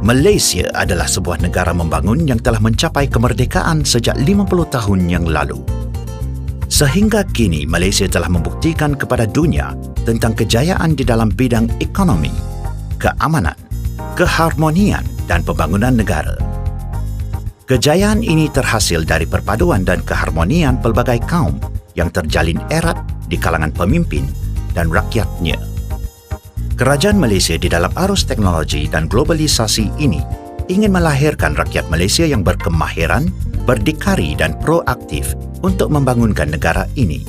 Malaysia adalah sebuah negara membangun yang telah mencapai kemerdekaan sejak 50 tahun yang lalu. Sehingga kini, Malaysia telah membuktikan kepada dunia tentang kejayaan di dalam bidang ekonomi, keamanan, keharmonian dan pembangunan negara. Kejayaan ini terhasil dari perpaduan dan keharmonian pelbagai kaum yang terjalin erat di kalangan pemimpin dan rakyatnya. Kerajaan Malaysia di dalam arus teknologi dan globalisasi ini ingin melahirkan rakyat Malaysia yang berkemahiran, berdikari dan proaktif untuk membangunkan negara ini.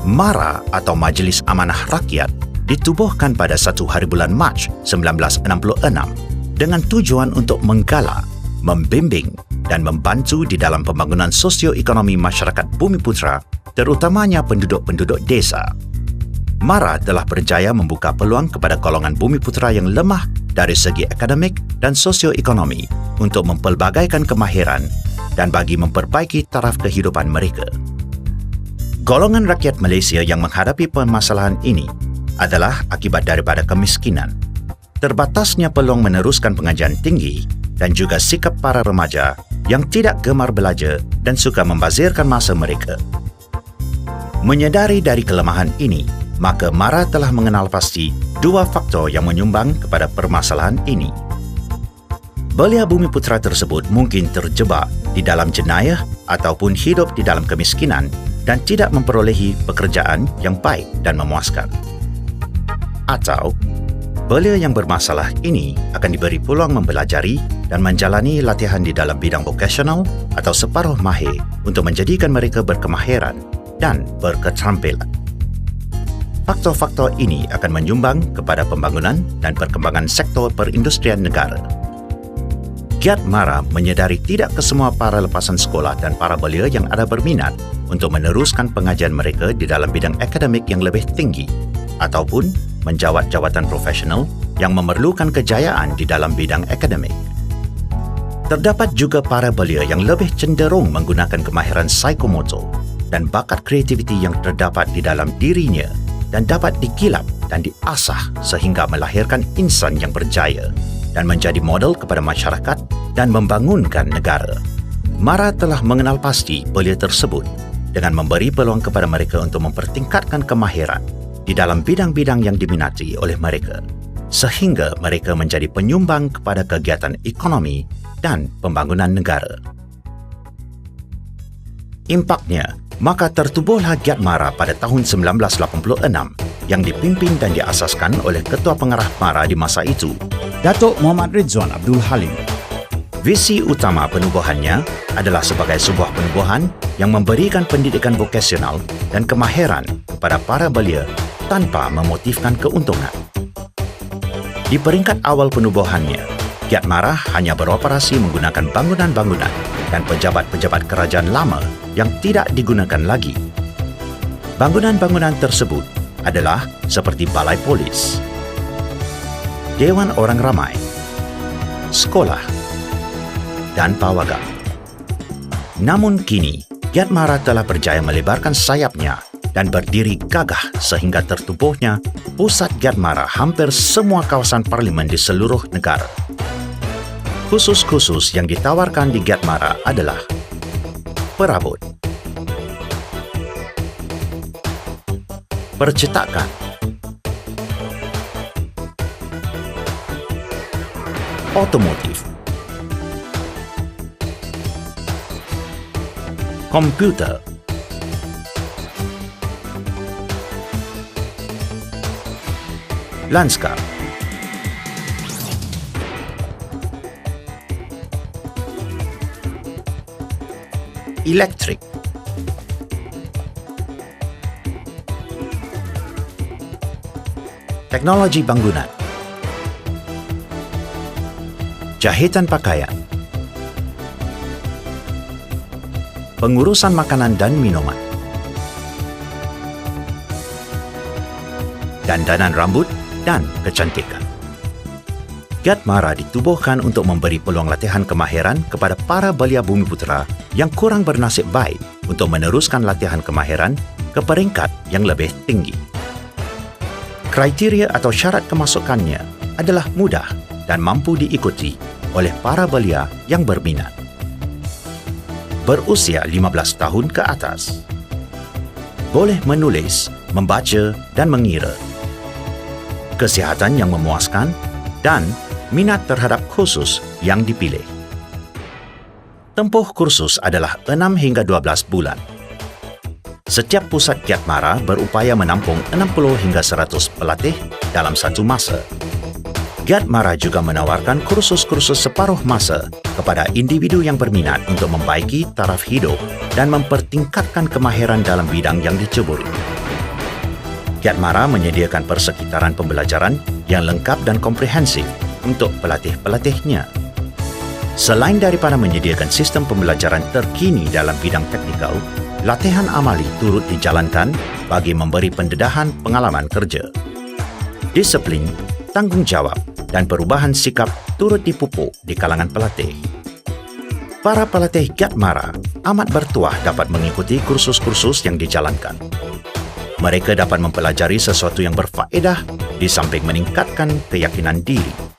MARA atau Majlis Amanah Rakyat ditubuhkan pada 1 hari bulan Mac 1966 dengan tujuan untuk menggalak, membimbing dan membantu di dalam pembangunan sosioekonomi masyarakat Bumiputera, terutamanya penduduk-penduduk desa. MARA telah berjaya membuka peluang kepada golongan Bumiputera yang lemah dari segi akademik dan sosioekonomi untuk mempelbagaikan kemahiran dan bagi memperbaiki taraf kehidupan mereka. Golongan rakyat Malaysia yang menghadapi permasalahan ini adalah akibat daripada kemiskinan, terbatasnya peluang meneruskan pengajian tinggi dan juga sikap para remaja yang tidak gemar belajar dan suka membazirkan masa mereka. Menyedari dari kelemahan ini, maka MARA telah mengenal pasti 2 faktor yang menyumbang kepada permasalahan ini. Belia Bumiputera tersebut mungkin terjebak di dalam jenayah ataupun hidup di dalam kemiskinan dan tidak memperolehi pekerjaan yang baik dan memuaskan. Atau, belia yang bermasalah ini akan diberi peluang mempelajari dan menjalani latihan di dalam bidang vokasional atau separuh mahir untuk menjadikan mereka berkemahiran dan berketerampilan. Faktor-faktor ini akan menyumbang kepada pembangunan dan perkembangan sektor perindustrian negara. Giat MARA menyedari tidak kesemua para lepasan sekolah dan para belia yang ada berminat untuk meneruskan pengajian mereka di dalam bidang akademik yang lebih tinggi ataupun menjawat jawatan profesional yang memerlukan kejayaan di dalam bidang akademik. Terdapat juga para belia yang lebih cenderung menggunakan kemahiran psikomotor dan bakat kreativiti yang terdapat di dalam dirinya dan dapat dikilap dan diasah sehingga melahirkan insan yang berjaya dan menjadi model kepada masyarakat dan membangunkan negara. MARA telah mengenal pasti belia tersebut dengan memberi peluang kepada mereka untuk mempertingkatkan kemahiran di dalam bidang-bidang yang diminati oleh mereka, sehingga mereka menjadi penyumbang kepada kegiatan ekonomi dan pembangunan negara. Impaknya, maka tertubuhlah Giat MARA pada tahun 1986 yang dipimpin dan diasaskan oleh Ketua Pengarah MARA di masa itu, Datuk Muhammad Ridzuan Abdul Halim. Visi utama penubuhannya adalah sebagai sebuah penubuhan yang memberikan pendidikan vokasional dan kemahiran kepada para belia tanpa memotifkan keuntungan. Di peringkat awal penubuhannya, Giat MARA hanya beroperasi menggunakan bangunan-bangunan dan pejabat-pejabat kerajaan lama yang tidak digunakan lagi. Bangunan-bangunan tersebut adalah seperti Balai Polis, Dewan Orang Ramai, sekolah, dan pawagam. Namun kini, Giat MARA telah berjaya melebarkan sayapnya dan berdiri gagah sehingga tertubuhnya pusat Giat MARA hampir semua kawasan parlimen di seluruh negara. Khusus-khusus yang ditawarkan di Giat MARA adalah perabot, percetakan, otomotif, komputer, lanskap, elektrik, teknologi bangunan, jahitan pakaian, pengurusan makanan dan minuman, dandanan rambut dan kecantikan. Giat MARA ditubuhkan untuk memberi peluang latihan kemahiran kepada para belia Bumiputera yang kurang bernasib baik untuk meneruskan latihan kemahiran ke peringkat yang lebih tinggi. Kriteria atau syarat kemasukannya adalah mudah dan mampu diikuti oleh para belia yang berminat. Berusia 15 tahun ke atas. Boleh menulis, membaca dan mengira. Kesihatan yang memuaskan dan minat terhadap kursus yang dipilih. Tempoh kursus adalah 6 hingga 12 bulan. Setiap pusat Giat Mara berupaya menampung 60 hingga 100 pelatih dalam satu masa. Giat Mara juga menawarkan kursus-kursus separuh masa kepada individu yang berminat untuk membaiki taraf hidup dan mempertingkatkan kemahiran dalam bidang yang diceburi. Giat Mara menyediakan persekitaran pembelajaran yang lengkap dan komprehensif untuk pelatih-pelatihnya. Selain daripada menyediakan sistem pembelajaran terkini dalam bidang teknikal, latihan amali turut dijalankan bagi memberi pendedahan pengalaman kerja. Disiplin, tanggungjawab dan perubahan sikap turut dipupuk di kalangan pelatih. Para pelatih Giat Mara amat bertuah dapat mengikuti kursus-kursus yang dijalankan. Mereka dapat mempelajari sesuatu yang berfaedah di samping meningkatkan keyakinan diri.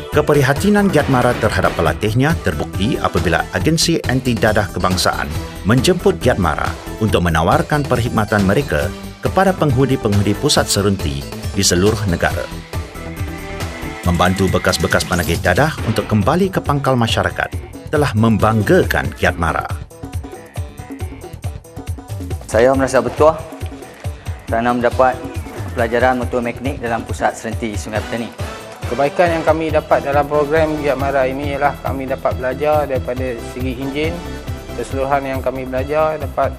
Keprihatinan Giat Mara terhadap pelatihnya terbukti apabila agensi anti dadah kebangsaan menjemput Giat Mara untuk menawarkan perkhidmatan mereka kepada penghudi-penghudi pusat serunti di seluruh negara. Membantu bekas-bekas penagih dadah untuk kembali ke pangkal masyarakat telah membanggakan Giat Mara. Saya merasa bertuah kerana mendapat pelajaran motor mekanik dalam pusat serunti Sungai Petani. Kebaikan yang kami dapat dalam program Giat Mara ini ialah kami dapat belajar daripada segi enjin, keseluruhan yang kami belajar dapat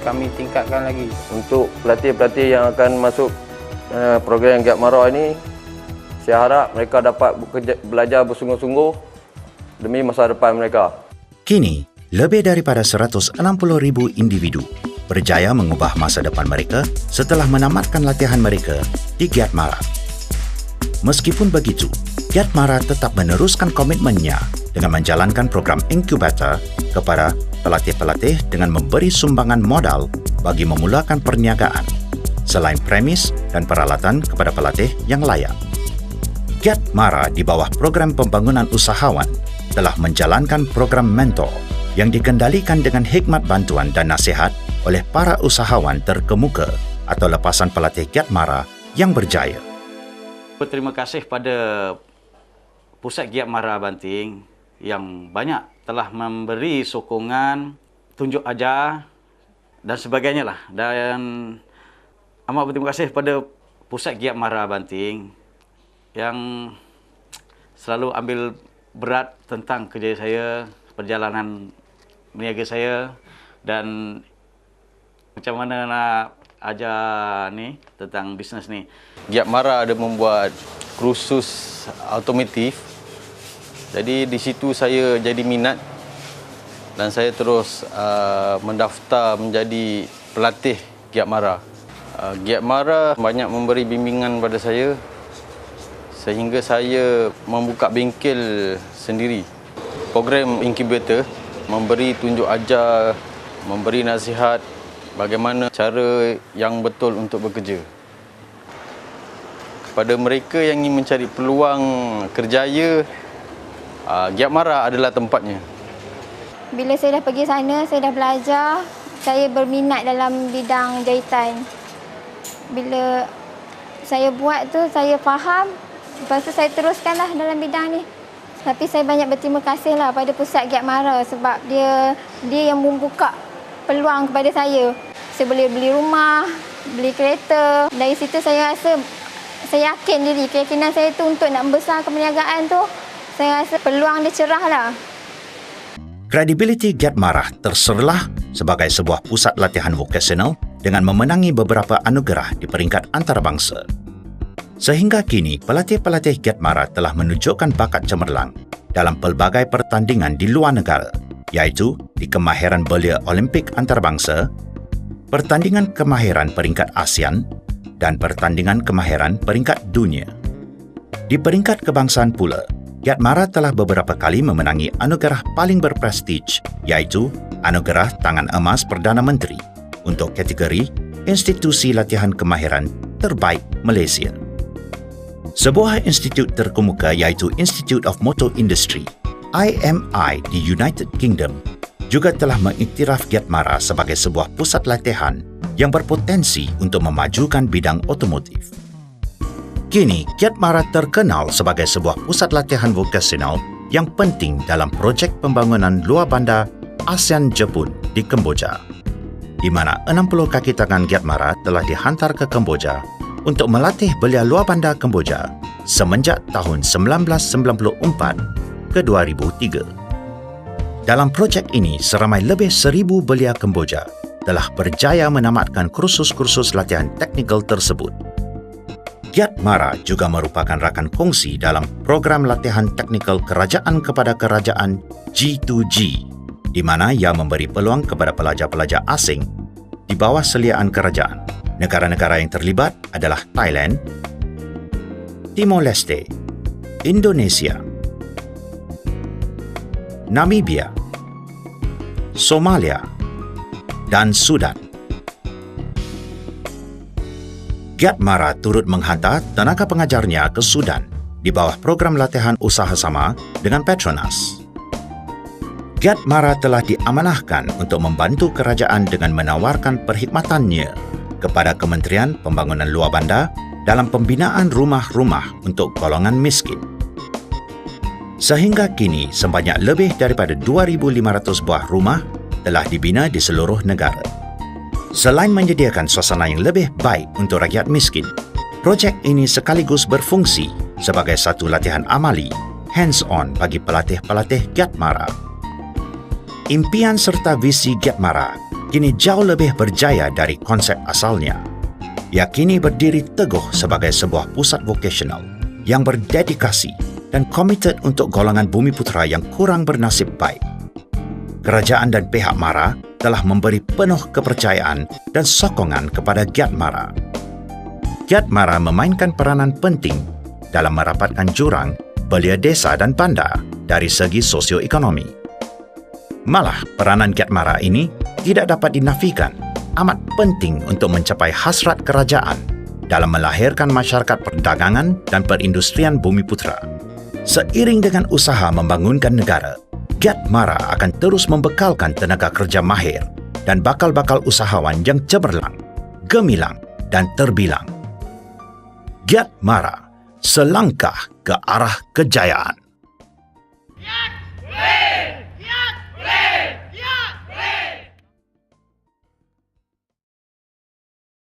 kami tingkatkan lagi. Untuk pelatih-pelatih yang akan masuk program Giat Mara ini, saya harap mereka dapat belajar bersungguh-sungguh demi masa depan mereka. Kini, lebih daripada 160,000 individu berjaya mengubah masa depan mereka setelah menamatkan latihan mereka di Giat Mara. Meskipun begitu, Giat Mara tetap meneruskan komitmennya dengan menjalankan program inkubator kepada pelatih-pelatih dengan memberi sumbangan modal bagi memulakan perniagaan, selain premis dan peralatan kepada pelatih yang layak. Giat Mara di bawah program pembangunan usahawan telah menjalankan program mentor yang dikendalikan dengan hikmat bantuan dan nasihat oleh para usahawan terkemuka atau lepasan pelatih Giat Mara yang berjaya. Berterima kasih pada Pusat Giat Mara Banting yang banyak telah memberi sokongan, tunjuk ajar dan sebagainya lah. Dan amat berterima kasih pada Pusat Giat Mara Banting yang selalu ambil berat tentang kerja saya, perjalanan berniaga saya dan macam mana nak ajar ni tentang bisnes ni. Giat Mara ada membuat kursus automotif. Jadi di situ saya jadi minat dan saya terus mendaftar menjadi pelatih Giat Mara. Giat Mara banyak memberi bimbingan pada saya sehingga saya membuka bengkel sendiri. Program inkubator memberi tunjuk ajar, memberi nasihat bagaimana cara yang betul untuk bekerja. Kepada mereka yang ingin mencari peluang kerjaya, Giat Mara adalah tempatnya. Bila saya dah pergi sana, saya dah belajar, saya berminat dalam bidang jahitan. Bila saya buat tu, saya faham, lepas tu saya teruskanlah dalam bidang ni. Tapi saya banyak berterima kasihlah pada Pusat Giat Mara sebab dia yang membuka peluang kepada saya. Saya boleh beli rumah, beli kereta. Dari situ saya rasa, saya yakin diri, keyakinan saya tu untuk nak membesarkan perniagaan tu, saya rasa peluang dia cerah lah. Kredibiliti Giat Mara terserlah sebagai sebuah pusat latihan vokasional dengan memenangi beberapa anugerah di peringkat antarabangsa. Sehingga kini, pelatih-pelatih Giat Mara telah menunjukkan bakat cemerlang dalam pelbagai pertandingan di luar negara, iaitu di kemahiran belia Olimpik antarabangsa, pertandingan kemahiran peringkat ASEAN, dan pertandingan kemahiran peringkat dunia. Di peringkat kebangsaan pula, Giat Mara telah beberapa kali memenangi anugerah paling berprestij, iaitu Anugerah Tangan Emas Perdana Menteri untuk kategori Institusi Latihan Kemahiran terbaik Malaysia. Sebuah institut terkemuka iaitu Institute of Motor Industry, IMI di United Kingdom, juga telah mengiktiraf Giat Mara sebagai sebuah pusat latihan yang berpotensi untuk memajukan bidang otomotif. Kini, Giat Mara terkenal sebagai sebuah pusat latihan vokasional yang penting dalam projek pembangunan luar bandar ASEAN Jepun di Kemboja, di mana 60 kaki tangan Giat Mara telah dihantar ke Kemboja untuk melatih belia luar bandar Kemboja semenjak tahun 1994 ke 2003. Dalam projek ini, seramai lebih 1,000 belia Kemboja telah berjaya menamatkan kursus-kursus latihan teknikal tersebut. Giat Mara juga merupakan rakan kongsi dalam program latihan teknikal kerajaan kepada kerajaan G2G, di mana ia memberi peluang kepada pelajar-pelajar asing di bawah seliaan kerajaan. Negara-negara yang terlibat adalah Thailand, Timor Leste, Indonesia, Namibia, Somalia, dan Sudan. Giat Mara turut menghantar tenaga pengajarnya ke Sudan di bawah program latihan usaha sama dengan Petronas. Giat Mara telah diamanahkan untuk membantu kerajaan dengan menawarkan perkhidmatannya kepada Kementerian Pembangunan Luar Bandar dalam pembinaan rumah-rumah untuk golongan miskin. Sehingga kini, sebanyak lebih daripada 2,500 buah rumah telah dibina di seluruh negara. Selain menyediakan suasana yang lebih baik untuk rakyat miskin, projek ini sekaligus berfungsi sebagai satu latihan amali, hands-on bagi pelatih-pelatih Giat Mara. Impian serta visi Giat Mara kini jauh lebih berjaya dari konsep asalnya. Ia kini berdiri teguh sebagai sebuah pusat vokasional yang berdedikasi dan komited untuk golongan bumi putera yang kurang bernasib baik. Kerajaan dan pihak Mara telah memberi penuh kepercayaan dan sokongan kepada Giat Mara. Giat Mara memainkan peranan penting dalam merapatkan jurang belia desa dan bandar dari segi sosioekonomi. Malah, peranan Giat Mara ini tidak dapat dinafikan amat penting untuk mencapai hasrat kerajaan dalam melahirkan masyarakat perdagangan dan perindustrian bumi putera. Seiring dengan usaha membangunkan negara, Giat Mara akan terus membekalkan tenaga kerja mahir dan bakal-bakal usahawan yang cemerlang, gemilang dan terbilang. Giat Mara, selangkah ke arah kejayaan. Giat